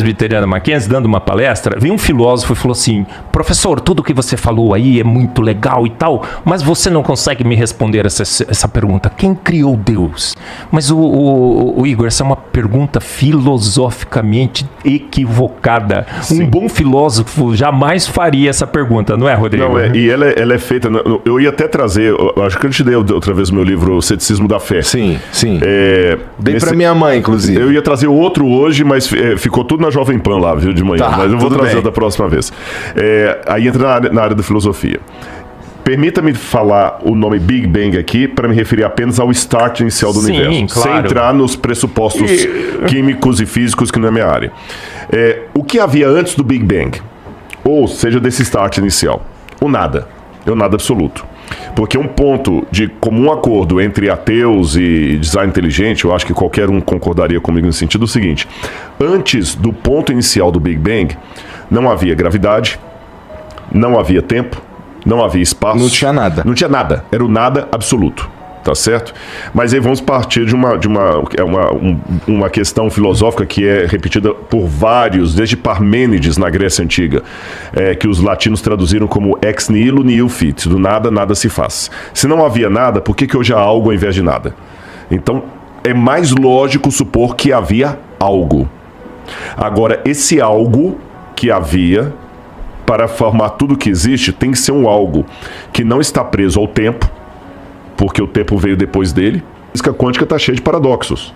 Presbiteriana Mackenzie, dando uma palestra, veio um filósofo e falou assim: professor, tudo que você falou aí é muito legal e tal, mas você não consegue me responder essa pergunta. Quem criou Deus? Mas o Igor, essa é uma pergunta filosoficamente equivocada. Sim. Um bom filósofo jamais faria essa pergunta, não é, Rodrigo? Não, e ela é feita... Eu ia até trazer, acho que eu te dei outra vez o meu livro, O Ceticismo da Fé. Sim. Dei pra minha mãe, inclusive. Eu ia trazer outro hoje, mas ficou tudo na Jovem Pan lá, viu, de manhã. Tá, mas eu vou trazer bem. da próxima vez. Aí entra na área da filosofia. Permita-me falar o nome Big Bang aqui para me referir apenas ao start inicial do universo. Claro. Sem entrar nos pressupostos químicos e físicos, que não é minha área. O que havia antes do Big Bang? Ou seja, desse start inicial? O nada. É o nada absoluto. Porque um ponto de comum acordo entre ateus e design inteligente, eu acho que qualquer um concordaria comigo no sentido seguinte: antes do ponto inicial do Big Bang, não havia gravidade, não havia tempo, não havia espaço. Não tinha nada. Não tinha nada. Era o nada absoluto. Tá certo? Mas aí vamos partir de uma questão filosófica que é repetida por vários, desde Parmênides na Grécia Antiga, que os latinos traduziram como ex nihilo nihil fit, do nada, nada se faz. Se não havia nada, por que hoje há algo ao invés de nada? Então, é mais lógico supor que havia algo. Agora, esse algo que havia, para formar tudo que existe, tem que ser um algo que não está preso ao tempo, porque o tempo veio depois dele. A física quântica está cheia de paradoxos.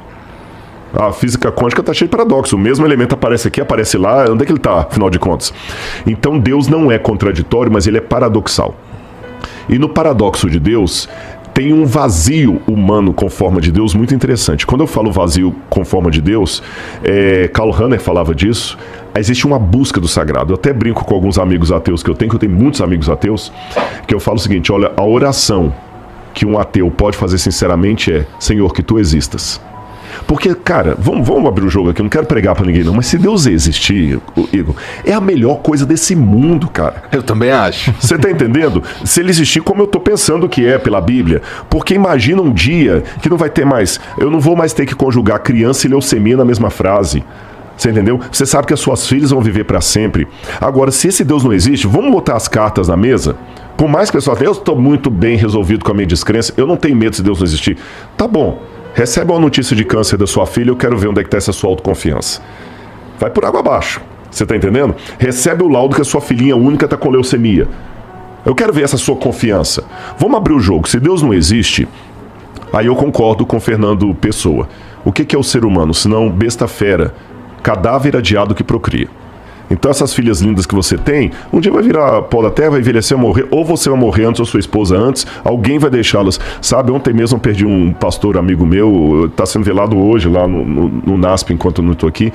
A física quântica está cheia de paradoxos. O mesmo elemento aparece aqui, aparece lá. Onde é que ele está, afinal de contas? Então Deus não é contraditório, mas ele é paradoxal. E no paradoxo de Deus, tem um vazio humano com forma de Deus muito interessante. Quando eu falo vazio com forma de Deus, Karl Rahner falava disso. Existe uma busca do sagrado. Eu até brinco com alguns amigos ateus que eu tenho muitos amigos ateus, que eu falo o seguinte: olha, a oração que um ateu pode fazer sinceramente é: Senhor, que tu existas. Porque, cara, vamos abrir o jogo aqui, eu não quero pregar pra ninguém não, mas se Deus existir, Igor, é a melhor coisa desse mundo, cara. Eu também acho. Você tá entendendo? Se ele existir como eu tô pensando que é pela Bíblia, porque imagina um dia que não vai ter mais, eu não vou mais ter que conjugar criança e leucemia na mesma frase. Você entendeu? Você sabe que as suas filhas vão viver para sempre. Agora, se esse Deus não existe, vamos botar as cartas na mesa? Por mais que o pessoal tenha, eu estou muito bem resolvido com a minha descrença, eu não tenho medo se Deus não existir. Tá bom, recebe uma notícia de câncer da sua filha, eu quero ver onde é que está essa sua autoconfiança. Vai por água abaixo, você tá entendendo? Recebe o laudo que a sua filhinha única está com leucemia. Eu quero ver essa sua confiança. Vamos abrir o jogo. Se Deus não existe, aí eu concordo com Fernando Pessoa. O que é o ser humano? Senão besta fera, cadáver adiado que procria. Então essas filhas lindas que você tem, um dia vai virar pó da terra, vai envelhecer, morrer, ou você vai morrer antes, ou sua esposa antes, alguém vai deixá-las. Sabe, ontem mesmo eu perdi um pastor amigo meu, está sendo velado hoje lá no NASP, enquanto eu não estou aqui.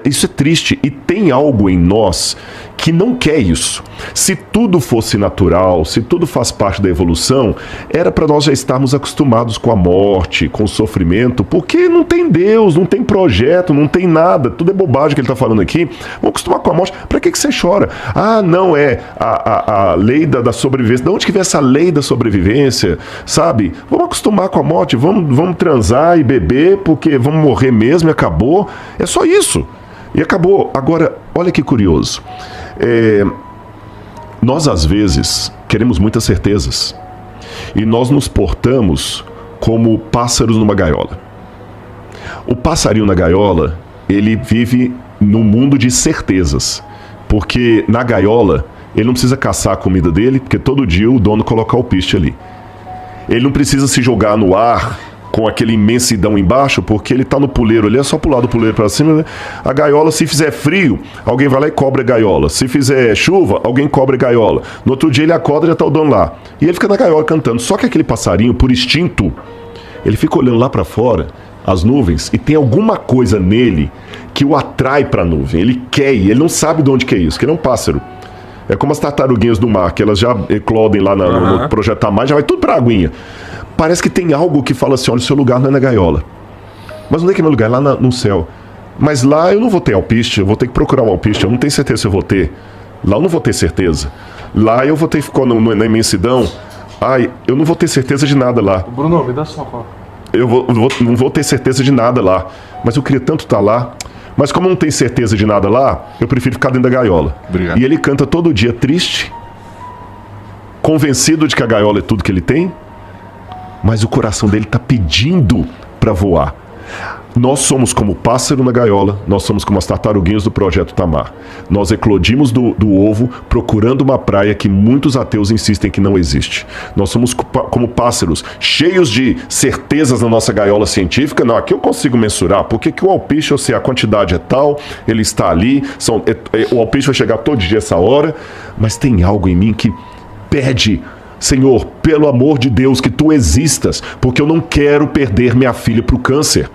Isso é triste, e tem algo em nós que não quer isso. Se tudo fosse natural, se tudo faz parte da evolução, era para nós já estarmos acostumados com a morte, com o sofrimento, porque não tem Deus, não tem projeto, não tem nada, tudo é bobagem que ele está falando aqui. Vamos acostumar com a morte. Para que você chora? Ah, não, é a lei da sobrevivência. De onde que vem essa lei da sobrevivência? Sabe? Vamos acostumar com a morte, vamos transar e beber, porque vamos morrer mesmo e acabou. É só isso. E acabou. Agora, olha que curioso. Nós, às vezes, queremos muitas certezas. E nós nos portamos como pássaros numa gaiola. O passarinho na gaiola, ele vive no mundo de certezas. Porque na gaiola, ele não precisa caçar a comida dele, porque todo dia o dono coloca o alpiste ali. Ele não precisa se jogar no ar com aquele imensidão embaixo, porque ele tá no puleiro ali, é só pular do puleiro para cima, né? A gaiola, se fizer frio, alguém vai lá e cobra a gaiola. Se fizer chuva, alguém cobra a gaiola. No outro dia ele acorda e já tá o dono lá. E ele fica na gaiola cantando. Só que aquele passarinho, por instinto, ele fica olhando lá para fora, as nuvens, e tem alguma coisa nele que o atrai para a nuvem. Ele quer ir, ele não sabe de onde que é isso, que ele é um pássaro. É como as tartaruguinhas do mar, que elas já eclodem lá no Projetar Mais, já vai tudo pra aguinha. Parece que tem algo que fala assim: olha, o seu lugar não é na gaiola. Mas onde é que é meu lugar? Lá no céu. Mas lá eu não vou ter alpiste, eu vou ter que procurar um alpiste, eu não tenho certeza se eu vou ter. Lá eu não vou ter certeza. Lá eu vou ter que ficar na imensidão. Ai, eu não vou ter certeza de nada lá. Bruno, me dá só uma coca. Não vou ter certeza de nada lá. Mas eu queria tanto estar lá. Mas como não tem certeza de nada lá, eu prefiro ficar dentro da gaiola. Obrigado. E ele canta todo dia triste, convencido de que a gaiola é tudo que ele tem, mas o coração dele está pedindo para voar. Nós somos como o pássaro na gaiola, nós somos como as tartaruguinhas do Projeto Tamar. Nós eclodimos do ovo procurando uma praia que muitos ateus insistem que não existe. Nós somos como pássaros cheios de certezas na nossa gaiola científica. Não, aqui eu consigo mensurar, porque que o alpiste, se a quantidade é tal, ele está ali, o alpiste vai chegar todo dia essa hora, mas tem algo em mim que pede: Senhor, pelo amor de Deus, que tu existas, porque eu não quero perder minha filha para o câncer.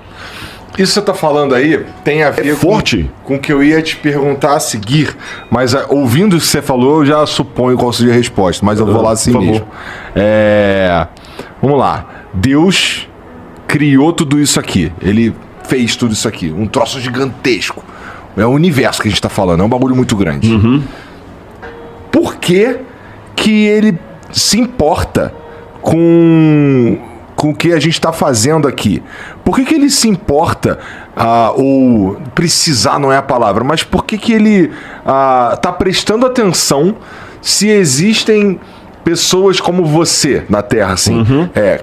Isso que você está falando aí tem a ver com o que eu ia te perguntar a seguir, mas ouvindo o que você falou, eu já suponho qual seria a resposta, mas eu vou lá assim mesmo. Vamos lá. Deus criou tudo isso aqui. Ele fez tudo isso aqui. Um troço gigantesco. É o universo que a gente está falando. É um bagulho muito grande. Uhum. Por que ele se importa com o que a gente está fazendo aqui? Por que ele se importa, ou precisar não é a palavra, mas por que ele está prestando atenção se existem pessoas como você na Terra, assim,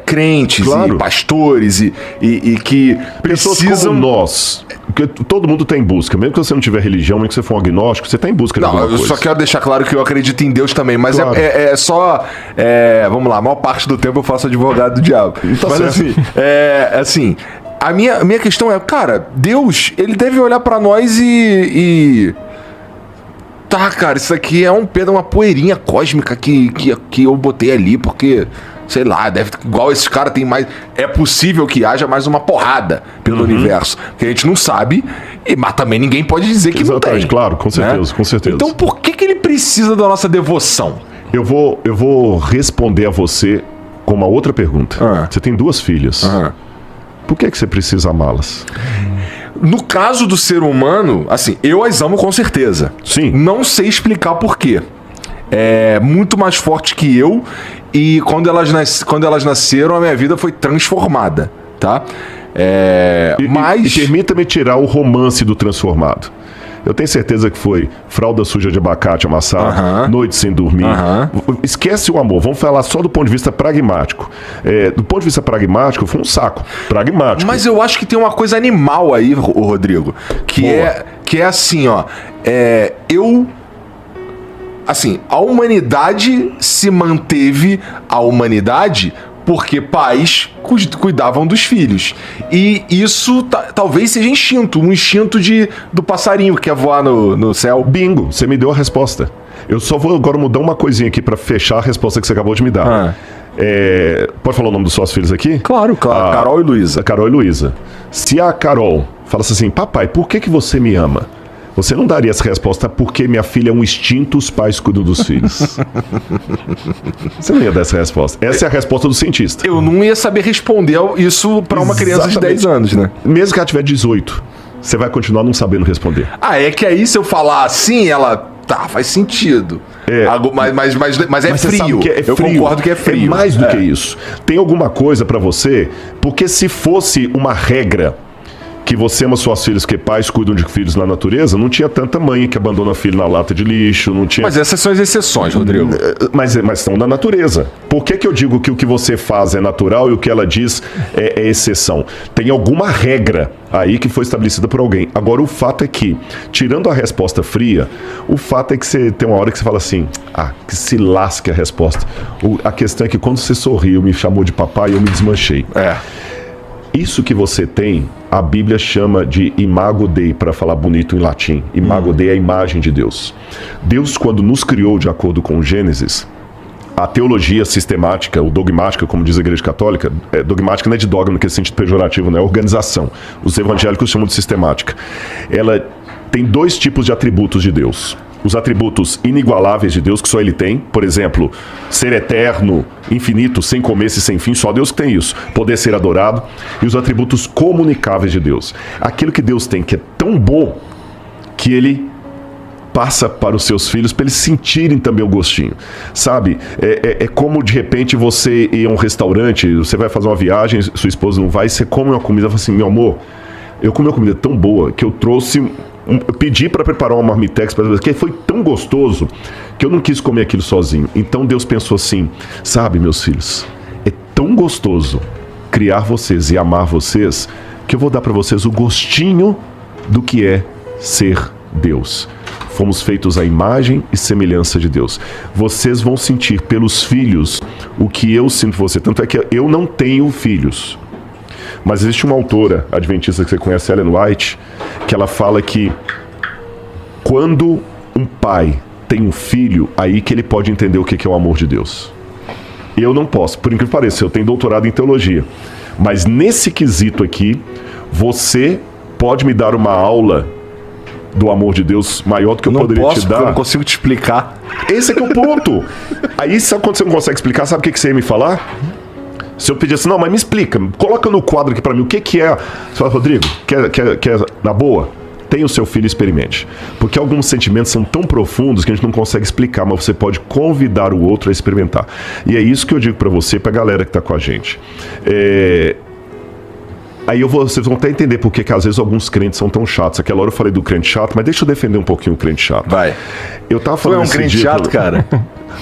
crentes, claro, e pastores e que pessoas precisam... como nós, porque todo mundo está em busca, mesmo que você não tiver religião, mesmo que você for um agnóstico, você está em busca de alguma coisa. Eu só quero deixar claro que eu acredito em Deus também, mas claro, vamos lá, a maior parte do tempo eu faço advogado do diabo. Tá mas certo. assim, a minha questão é, cara, Deus, ele deve olhar pra nós e tá, cara, isso aqui é uma poeirinha cósmica que eu botei ali, porque, sei lá, igual esses caras tem mais... É possível que haja mais uma porrada pelo universo, que a gente não sabe, mas também ninguém pode dizer que não tem. Claro, com certeza, né? Com certeza. Então por que ele precisa da nossa devoção? Eu vou responder a você com uma outra pergunta. Você tem 2 filhas. Por que você precisa amá-las? No caso do ser humano, assim, eu as amo com certeza. Sim. Não sei explicar por quê. É muito mais forte que eu, e quando elas nasceram, a minha vida foi transformada, tá? E permita-me tirar o romance do transformado. Eu tenho certeza que foi fralda suja de abacate amassado, noite sem dormir. Esquece o amor, vamos falar só do ponto de vista pragmático. Do ponto de vista pragmático, foi um saco. Pragmático. Mas eu acho que tem uma coisa animal aí, Rodrigo, que é assim, ó. Assim, a humanidade se manteve a humanidade porque pais cuidavam dos filhos. E isso talvez seja um instinto do passarinho que quer voar no céu. Bingo, você me deu a resposta. Eu só vou agora mudar uma coisinha aqui pra fechar a resposta que você acabou de me dar. Pode falar o nome dos seus filhos aqui? Claro. Carol e Luísa. Carol e Luísa. Se a Carol falasse assim: papai, por que você me ama? Você não daria essa resposta: porque minha filha é um instinto, os pais cuidam dos filhos. Você não ia dar essa resposta. Essa é a resposta do cientista. Eu não ia saber responder isso pra uma criança de 10 anos, né? Mesmo que ela tiver 18, você vai continuar não sabendo responder. É que aí se eu falar assim, ela... Tá, faz sentido. Mas é frio. Eu concordo que é frio. É mais do que isso. Tem alguma coisa pra você, porque se fosse uma regra que você ama suas filhas porque pais cuidam de filhos na natureza, não tinha tanta mãe que abandona filho na lata de lixo, não tinha... Mas essas são as exceções, Rodrigo. Mas são da natureza. Por que eu digo que o que você faz é natural e o que ela diz é exceção? Tem alguma regra aí que foi estabelecida por alguém. Agora, o fato é que, tirando a resposta fria, o fato é que você tem uma hora que você fala assim: que se lasque a resposta. A questão é que quando você sorriu, me chamou de papai, eu me desmanchei. Isso que você tem, a Bíblia chama de imago Dei, para falar bonito em latim. Imago Dei é a imagem de Deus. Deus, quando nos criou, de acordo com Gênesis, a teologia sistemática, ou dogmática, como diz a Igreja Católica, dogmática não é de dogma naquele sentido pejorativo, não é organização. Os evangélicos chamam de sistemática. Ela tem 2 tipos de atributos de Deus. Os atributos inigualáveis de Deus, que só Ele tem, por exemplo, ser eterno, infinito, sem começo e sem fim, só Deus que tem isso, poder ser adorado, e os atributos comunicáveis de Deus. Aquilo que Deus tem que é tão bom que Ele passa para os seus filhos para eles sentirem também o gostinho, sabe? É como de repente você ir a um restaurante, você vai fazer uma viagem, sua esposa não vai, você come uma comida e fala assim: meu amor, Eu comi uma comida tão boa que eu trouxe... Eu pedi para preparar uma marmitex, que foi tão gostoso que eu não quis comer aquilo sozinho. Então Deus pensou assim, sabe, meus filhos, é tão gostoso criar vocês e amar vocês que eu vou dar para vocês o gostinho do que é ser Deus. Fomos feitos à imagem e semelhança de Deus. Vocês vão sentir pelos filhos o que eu sinto por você. Tanto é que eu não tenho filhos. Mas existe uma autora adventista que você conhece, Ellen White, que ela fala que quando um pai tem um filho, aí que ele pode entender o que é o amor de Deus. Eu não posso, por incrível que pareça, eu tenho doutorado em teologia. Mas nesse quesito aqui, você pode me dar uma aula do amor de Deus maior do que eu poderia te dar. Eu não consigo te explicar. Esse é que é o ponto. Aí, sabe quando você não consegue explicar, sabe o que você ia me falar? Se eu pedir assim, não, mas me explica, coloca no quadro aqui pra mim, o que é... Você fala, Rodrigo, quer na boa? Tenha o seu filho e experimente. Porque alguns sentimentos são tão profundos que a gente não consegue explicar, mas você pode convidar o outro a experimentar. E é isso que eu digo pra você, pra galera que tá com a gente. Aí vocês vão até entender por que às vezes alguns crentes são tão chatos. Aquela hora eu falei do crente chato, mas deixa eu defender um pouquinho o crente chato. Vai. Eu tava falando um crente chato, cara?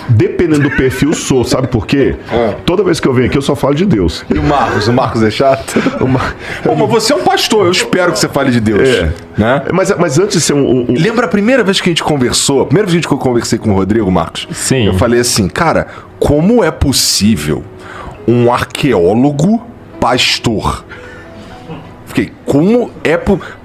Dependendo do perfil, sou. Sabe por quê? Toda vez que eu venho aqui, eu só falo de Deus. E o Marcos? O Marcos é chato? Pô, mas você é um pastor, eu espero que você fale de Deus. Né? Mas antes de ser Lembra a primeira vez que a gente conversou? A primeira vez que eu conversei com o Rodrigo, Marcos? Sim. Eu falei assim, cara, como é possível um arqueólogo pastor? Fiquei, como é...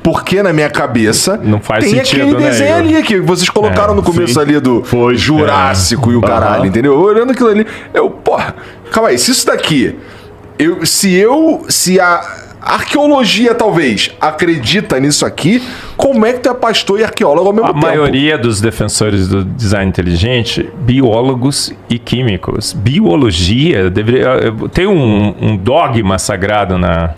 Porque na minha cabeça não faz tem sentido, aquele né, desenho ali que vocês colocaram no começo sim. ali do Jurássico e o caralho, entendeu? Olhando aquilo ali, porra, calma aí, se isso daqui... Se a arqueologia talvez acredita nisso aqui, como é que tu é pastor e arqueólogo ao mesmo tempo? A maioria dos defensores do design inteligente, biólogos e químicos. Biologia deveria tem um dogma sagrado na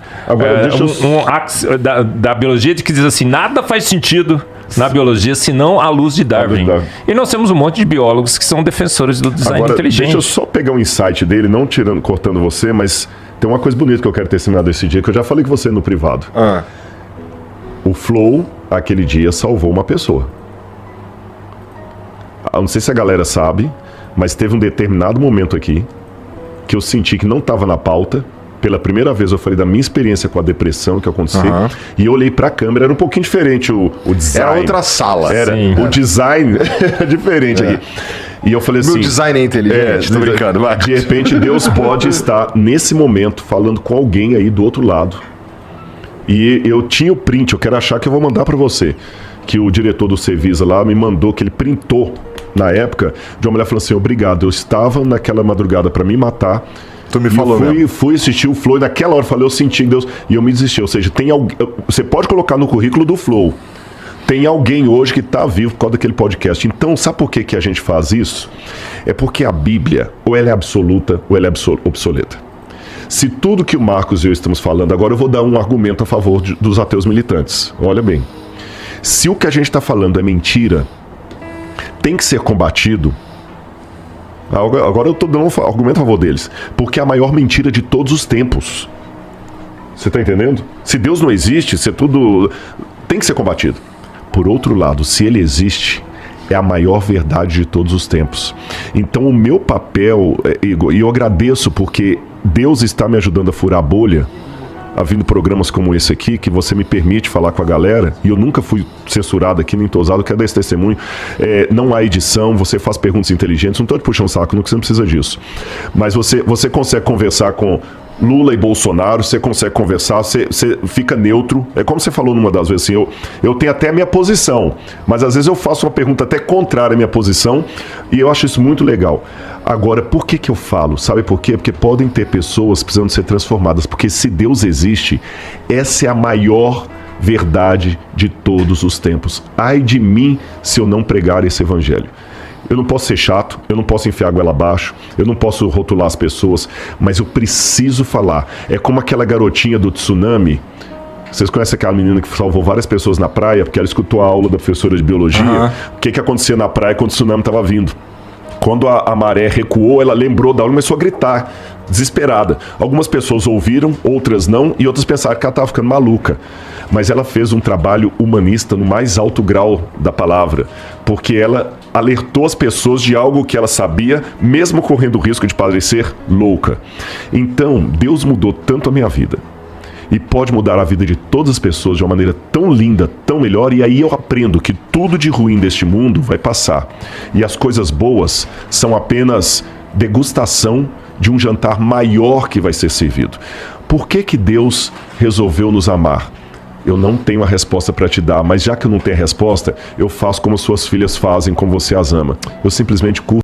da biologia que diz assim, nada faz sentido na biologia senão a luz de Darwin. E nós temos um monte de biólogos que são defensores do design inteligente. Deixa eu só pegar um insight dele, não cortando você, mas tem uma coisa bonita que eu quero ter ensinado esse dia, que eu já falei com você no privado. O Flow, aquele dia, salvou uma pessoa. Eu não sei se a galera sabe, mas teve um determinado momento aqui que eu senti que não estava na pauta. Pela primeira vez eu falei da minha experiência com a depressão que aconteceu. E eu olhei pra câmera, era um pouquinho diferente o design. Era outra sala. Era. O design é diferente aqui. E eu falei assim... Meu design é inteligente, tô brincando. Vai. De repente Deus pode estar nesse momento falando com alguém aí do outro lado. E eu tinha o print, eu quero achar que eu vou mandar pra você. Que o diretor do Cevisa lá me mandou, que ele printou na época, de uma mulher falando assim, obrigado, eu estava naquela madrugada pra me matar. Tu me falou fui assistir o Flow e naquela hora eu falei, eu senti Deus e eu me desisti. Ou seja, tem alguém, você pode colocar no currículo do Flow. Tem alguém hoje que está vivo por causa daquele podcast. Então, sabe por que a gente faz isso? É porque a Bíblia, ou ela é absoluta, ou ela é obsoleta. Se tudo que o Marcos e eu estamos falando, agora eu vou dar um argumento a favor dos ateus militantes. Olha bem. Se o que a gente está falando é mentira, tem que ser combatido. Agora eu estou dando um argumento a favor deles. Porque é a maior mentira de todos os tempos. Você está entendendo? Se Deus não existe, se é tudo... tem que ser combatido. Por outro lado, se ele existe, é a maior verdade de todos os tempos. Então o meu papel, Igor, e eu agradeço porque Deus está me ajudando a furar a bolha, havendo programas como esse aqui, que você me permite falar com a galera, e eu nunca fui censurado aqui, nem tosado, quero dar esse testemunho. Não há edição, você faz perguntas inteligentes, não estou te puxando saco, não, que você não precisa disso. Mas você consegue conversar com Lula e Bolsonaro, você consegue conversar, você fica neutro. É como você falou numa das vezes assim, eu tenho até a minha posição, mas às vezes eu faço uma pergunta até contrária à minha posição, e eu acho isso muito legal. Agora, por que eu falo? Sabe por quê? Porque podem ter pessoas precisando ser transformadas, porque se Deus existe, essa é a maior verdade de todos os tempos. Ai de mim se eu não pregar esse evangelho. Eu não posso ser chato, eu não posso enfiar a goela abaixo, eu não posso rotular as pessoas, mas eu preciso falar. É como aquela garotinha do tsunami. Vocês conhecem aquela menina que salvou várias pessoas na praia porque ela escutou a aula da professora de biologia? O que acontecia na praia quando o tsunami estava vindo? Quando a maré recuou, ela lembrou da hora e começou a gritar, desesperada. Algumas pessoas ouviram, outras não, e outras pensaram que ela estava ficando maluca. Mas ela fez um trabalho humanista no mais alto grau da palavra, porque ela alertou as pessoas de algo que ela sabia, mesmo correndo o risco de parecer louca. Então, Deus mudou tanto a minha vida, e pode mudar a vida de todas as pessoas de uma maneira tão linda, tão melhor, e aí eu aprendo que tudo de ruim deste mundo vai passar, e as coisas boas são apenas degustação de um jantar maior que vai ser servido. Por que Deus resolveu nos amar? Eu não tenho a resposta para te dar, mas já que eu não tenho a resposta, eu faço como suas filhas fazem, como você as ama. Eu simplesmente curto